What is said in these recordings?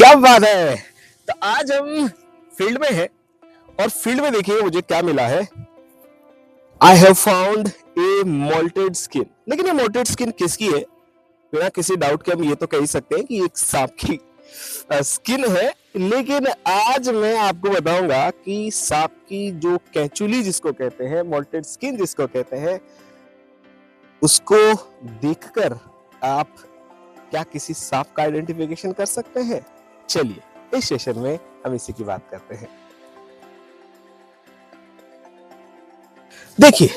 क्या बात है। तो आज हम फील्ड में हैं और फील्ड में देखिए मुझे क्या मिला है। I have found a molted skin. लेकिन ये मोल्टेड स्किन किसकी है? बिना किसी डाउट के हम ये तो कह ही सकते हैं कि एक सांप की स्किन है। लेकिन आज मैं आपको बताऊंगा कि सांप की जो कैचुली जिसको कहते हैं, मोल्टेड स्किन जिसको कहते हैं, उसको देखकर आप क्या किसी सांप का आइडेंटिफिकेशन कर सकते हैं? चलिए इस सेशन में हम इसी की बात करते हैं। देखिए,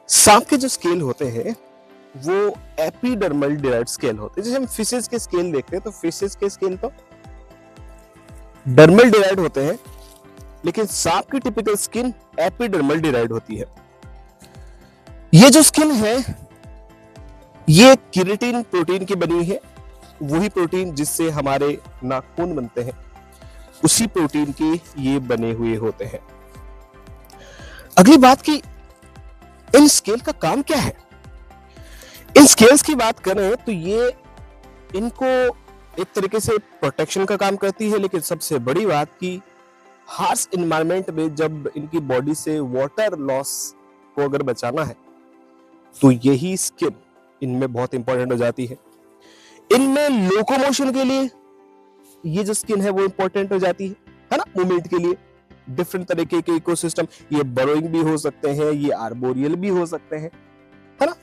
सांप के जो स्केल होते हैं वो एपिडर्मल डिराइव्ड स्केल होते हैं। जैसे हम फिशेस के स्केल देखते हैं तो फिशेस के स्केल तो डर्मल डिराइव्ड होते हैं, लेकिन सांप की टिपिकल स्किन एपिडर्मल डिराइव्ड होती है। ये जो स्किन है ये केराटिन प्रोटीन की बनी है। वही प्रोटीन जिससे हमारे नाखून बनते हैं, उसी प्रोटीन के ये बने हुए होते हैं। अगली बात की इन स्केल का काम क्या है? इन स्केल्स की बात करें तो ये इनको एक तरीके से प्रोटेक्शन का काम करती है, लेकिन सबसे बड़ी बात की हार्श एनवायरनमेंट में जब इनकी बॉडी से वाटर लॉस को अगर बचाना है तो यही स्किन इनमें बहुत इंपॉर्टेंट हो जाती है। इनमें लोकोमोशन के लिए ये जो स्किन है वो इंपॉर्टेंट हो जाती है ना, मूवमेंट के लिए। डिफरेंट तरीके के इकोसिस्टम, ये बरोइंग भी हो सकते हैं, ये आर्बोरियल भी हो सकते हैं, है ना।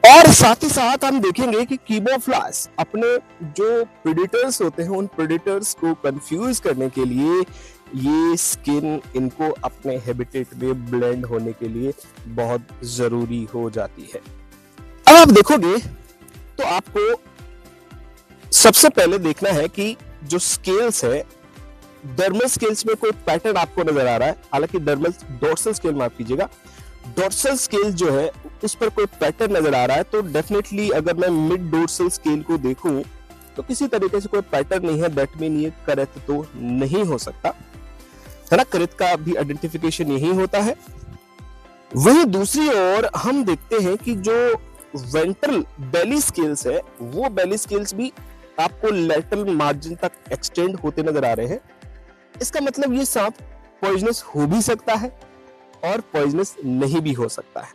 और साथ ही साथ हम देखेंगे कि कीमोफ्लास अपने जो प्रेडेटर्स होते हैं उन प्रेडेटर्स को कंफ्यूज करने के लिए ये स्किन इनको अपने हैबिटेट में ब्लेंड होने के लिए बहुत जरूरी हो जाती है। अब आप देखोगे तो आपको सबसे पहले देखना है कि जो स्केल्स है, डर्मल स्केल्स में कोई पैटर्न आपको नजर आ रहा है। हालांकि डोर्सल स्केल माफ कीजिएगा, डोर्सल स्केल जो है उस पर कोई पैटर्न नजर आ रहा है तो डेफिनेटली अगर मैं मिड डोर्सल स्केल को देखूं तो किसी तरीके से कोई पैटर्न नहीं है। दैट मीन ये करेक्ट तो नहीं हो सकता, है ना। करेक्ट का भी आइडेंटिफिकेशन यही होता है। वहीं दूसरी ओर हम देखते हैं कि जो वेंट्रल बेली स्केल्स है वो बेली स्केल्स भी आपको लैटरल मार्जिन तक एक्सटेंड होते नजर आ रहे हैं। इसका मतलब ये सांप पॉइजनस हो भी सकता है और पॉइजनस नहीं भी हो सकता है।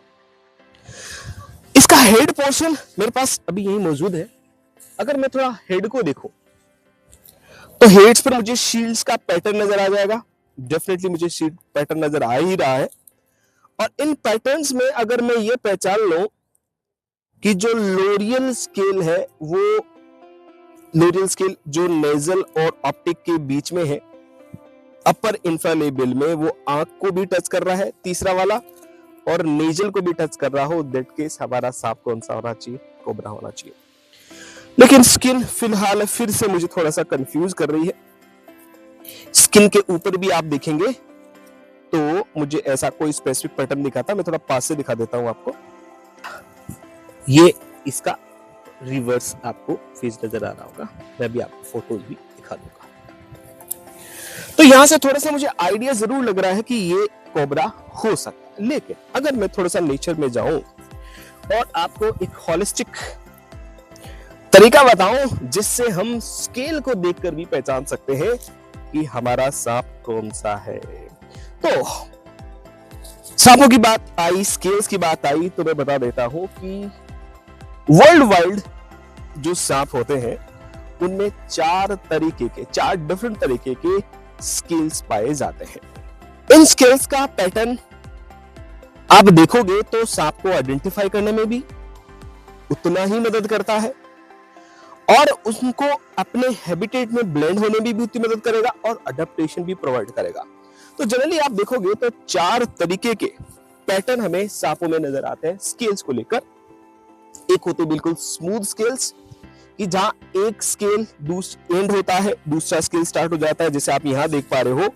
इसका हेड पोर्शन मेरे पास अभी यही मौजूद है। अगर मैं थोड़ा हेड को देखूं तो हेड्स पर मुझे शील्ड्स का पैटर्न नजर आ जाएगा। डेफिनेटली मुझे शील्ड पैटर्न नजर आ ही रहा है। और इन पैटर्न्स में अगर मैं ये पहचान लूं कि जो लोरियल स्केल है वो लोरियल स्केल जो नेजल और ऑप्टिक के बीच में है, अपर इंफ्रालेबियल में वो आंख को भी टच कर रहा है तीसरा वाला, और नेजल को भी टच कर रहा हो, दैट केस हमारा सांप कौन सा होना चाहिए? कोबरा होना चाहिए। लेकिन स्किन फिलहाल फिर से मुझे थोड़ा सा कंफ्यूज कर रही है। स्किन के ऊपर भी आप देखेंगे तो मुझे ऐसा कोई स्पेसिफिक पैटर्न दिखा था। मैं थोड़ा पास से दिखा देता हूं आपको। ये इसका रिवर्स आपको फेस नजर आ रहा होगा। मैं भी आपको फोटोज भी दिखा दूंगा। तो यहां से थोड़ा सा मुझे आइडिया जरूर लग रहा है कि ये कोबरा हो सकता है। लेकिन अगर मैं थोड़ा सा नेचर में जाऊं और आपको एक होलिस्टिक तरीका बताऊं जिससे हम स्केल को देखकर भी पहचान सकते हैं कि हमारा सांप कौन सा है। तो सांपों की बात आई, स्केल्स की बात आई, तो मैं बता देता हूं कि वर्ल्ड वाइड जो सांप होते हैं उनमें चार डिफरेंट तरीके के स्केल्स पाए जाते हैं। इन स्केल्स का पैटर्न आप देखोगे तो सांप को आइडेंटिफाई करने में भी उतना ही मदद करता है और उनको अपने हैबिटेट में ब्लेंड होने में भी उतनी मदद करेगा और अडेप्टेशन भी प्रोवाइड करेगा। तो जनरली आप देखोगे तो चार तरीके के पैटर्न हमें सांपों में नजर आते हैं स्केल्स को लेकर। एक होते बिल्कुल स्मूथ स्केल्स कि जहां एक स्केल एंड होता है, दूसरा स्केल स्टार्ट हो जाता है, जैसे आप यहां देख पा रहे हो।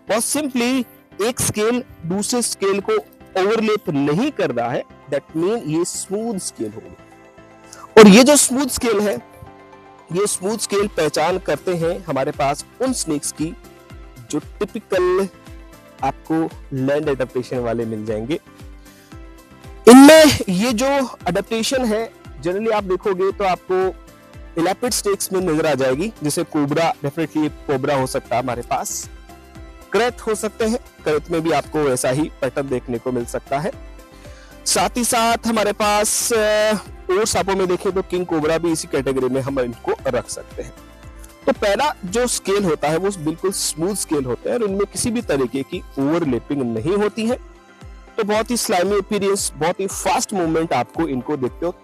बहुत सिंपली एक स्केल दूसरे स्केल को ओवरलैप नहीं कर रहा है, दैट मीन ये स्मूथ स्केल होगी। और ये जो स्मूथ स्केल है, ये स्मूथ स्केल पहचान करते हैं हमारे पास उन स्नेक्स की जो टिपिकल आपको लैंड एडेप्टेशन वाले मिल जाएंगे। इनमें ये जो अडेप्टेशन है जनरली आप देखोगे तो आपको इलेपिड स्नेक्स में नजर आ जाएगी, जैसे कोबरा, डेफिनेटली कोबरा हो सकता है हमारे पास, क्रेथ हो सकते हैं, क्रेथ में भी आपको ऐसा ही पैटर्न देखने को मिल सकता है। साथ ही साथ हमारे पास और सांपों में देखें तो किंग कोबरा भी इसी कैटेगरी में हम इनको रख सकते हैं। तो पहला जो स्केल होता है वो बिल्कुल स्मूथ स्केल होता है और इनमें किसी भी तरीके की ओवरलैपिंग नहीं होती है। तो बहुत ही स्लाइमी अपीयरेंस, बहुत ही फास्ट मूवमेंट आपको इनको देखते हो।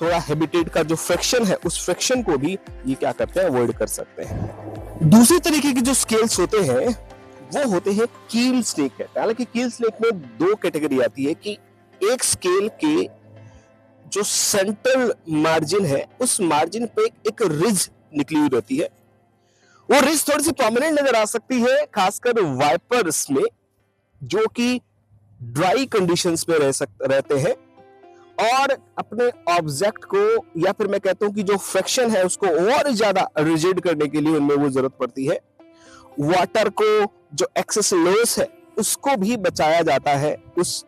थोड़ा हैबिटेट का जो फ्रिक्शन है उस फ्रिक्शन को भी ये क्या करते हैं, अवॉइड कर सकते हैं। दूसरी तरीके के जो स्केल्स होते हैं वो होते हैं कील स्नेक है। हालांकि कील स्नेक में दो कैटेगरी आती है कि एक स्केल के जो सेंट्रल मार्जिन है उस मार्जिन पे एक रिज निकली हुई रहती है। वो रिज थोड़ी सी प्रोमिनेंट नजर आ सकती है, खासकर वाइपर्स में जो कि ड्राई कंडीशंस में रहते हैं और अपने ऑब्जेक्ट को, या फिर मैं कहता हूं कि जो फ्रिक्शन है उसको और ज्यादा रिजिड करने के लिए उनमें वो जरूरत पड़ती है। वाटर को जो एक्सेस लॉस है उसको भी बचाया जाता है उस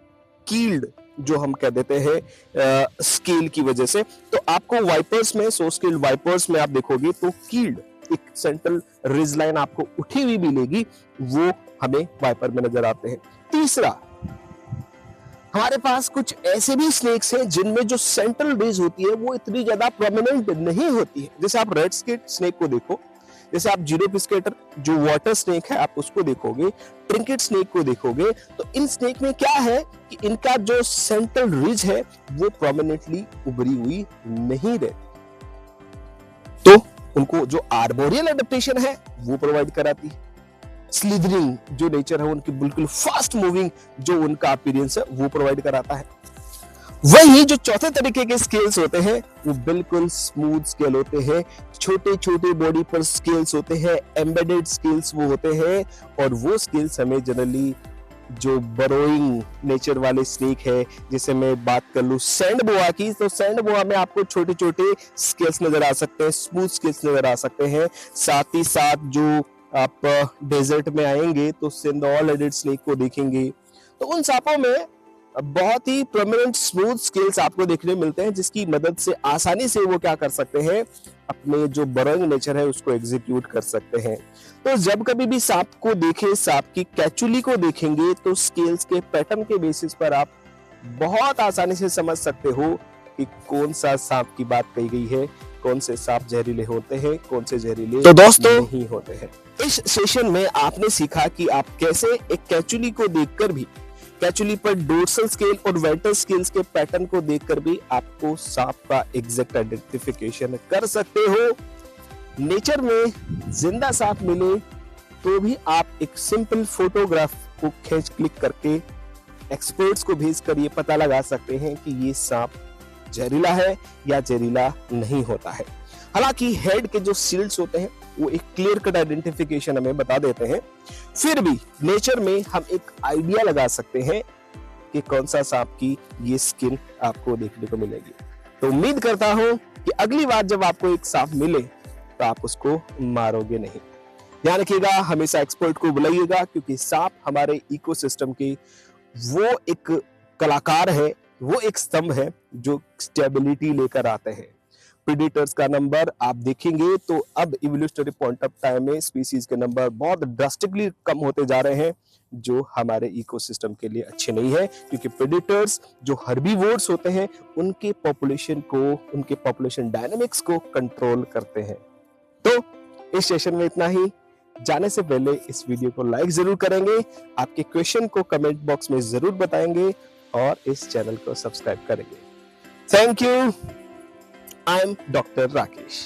कील्ड जो हम कह देते हैं स्केल की वजह से। तो आपको वाइपर्स में, सो स्केल वाइपर्स में आप देखोगे तो कील्ड एक सेंट्रल रिज लाइन आपको उठी हुई मिलेगी, वो हमें वाइपर में नजर आते हैं। तीसरा, हमारे पास कुछ ऐसे भी स्नेक्स हैं जिनमें जो सेंट्रल रिज होती है वो इतनी ज्यादा प्रोमिनेंट नहीं होती है। जैसे आप रेड स्केट स्नेक को देखो, जैसे आप जीरो पिस्केटर जो वाटर स्नेक है आप उसको देखोगे, ट्रिंकेट स्नेक को देखोगे, तो इन स्नेक में क्या है कि इनका जो सेंट्रल रिज है वो प्रोमिनेंटली उभरी हुई नहीं रहती, तो उनको जो आर्बोरियल एडेप्टेशन है वो प्रोवाइड कराती है। स्लिदरिंग जो नेचर है उनकी, बिल्कुल फास्ट मूविंग जो उनका अपीयरेंस है वो प्रोवाइड कराता है। वही जो चौथे तरीके के स्केल्स होते हैं वो बिल्कुल स्मूथ स्केल होते हैं, छोटे छोटे बॉडी पर स्केल्स होते हैं, एम्बेडेड स्केल्स वो होते हैं। और वो स्केल्स हमें जनरली जो बरोइंग नेचर वाले स्नेक है, जैसे मैं बात कर लूं सैंड बोआ की, तो सैंड बोआ में आपको छोटे छोटे स्केल्स नजर आ सकते हैं, स्मूथ स्केल्स नजर आ सकते हैं। साथ ही साथ जो आप डेजर्ट में आएंगे तो सिंदोल हेडेड स्नेक को देखेंगे, तो उन सांपों में बहुत ही प्रोमिनेंट स्मूथ स्केल्स आपको देखने मिलते हैं, जिसकी मदद से आसानी से वो क्या कर सकते हैं, अपने जो बरोइंग नेचर है उसको एग्जीक्यूट कर सकते हैं। तो जब कभी भी सांप को देखें, सांप की कैचुली को देखेंगे, तो स्केल्स के पैटर्न के बेसिस पर आप बहुत आसानी से समझ सकते हो कि कौन सा सांप की बात कही गई है, कौन से सांप जहरीले होते हैं, कौन से जहरीले तो दोस्तों नहीं होते हैं। इस सेशन में आपने सीखा कि आप कैसे एक कैचुली को देखकर भी, कैचुली पर डोर्सल स्केल और वेंट्रल स्केल्स के पैटर्न को देखकर भी आपको सांप का एग्जैक्ट आइडेंटिफिकेशन कर सकते हो। नेचर में जिंदा सांप मिले तो भी आप एक सिंपल फोटोग्राफ को खींच क्लिक करके एक्सपर्ट्स को भेजकर ये पता लगा सकते हैं कि ये सांप जहरीला है या जहरीला नहीं होता है। हालांकि हेड के जो सील्स होते हैं वो एक क्लियर कट आइडेंटिफिकेशन हमें बता देते हैं, फिर भी नेचर में हम एक आइडिया लगा सकते हैं कि कौन सा सांप की ये स्किन आपको देखने को मिलेगी। तो उम्मीद करता हूं कि अगली बार जब आपको एक सांप मिले तो आप उसको मारोगे नहीं। ध्यान रखिएगा, हमेशा एक्सपर्ट को बुलाइएगा, क्योंकि सांप हमारे इकोसिस्टम की वो एक कलाकार है, वो एक स्तंभ है जो स्टेबिलिटी लेकर आते हैं। प्रेडेटर्स का नंबर आप देखेंगे तो अब इवोल्यूशनरी पॉइंट ऑफ टाइम में स्पीसीज के नंबर बहुत ड्रास्टिकली कम होते जा रहे हैं, जो हमारे इकोसिस्टम के लिए अच्छे नहीं है, क्योंकि प्रेडेटर्स जो हर्बीवोर्स होते हैं उनके पॉपुलेशन को, उनके पॉपुलेशन डायनामिक्स को कंट्रोल करते हैं। तो इस सेशन में इतना ही। जाने से पहले इस वीडियो को लाइक जरूर करेंगे, आपके क्वेश्चन को कमेंट बॉक्स में जरूर बताएंगे और इस चैनल को सब्सक्राइब करेंगे। Thank you. I am Dr. Rakesh.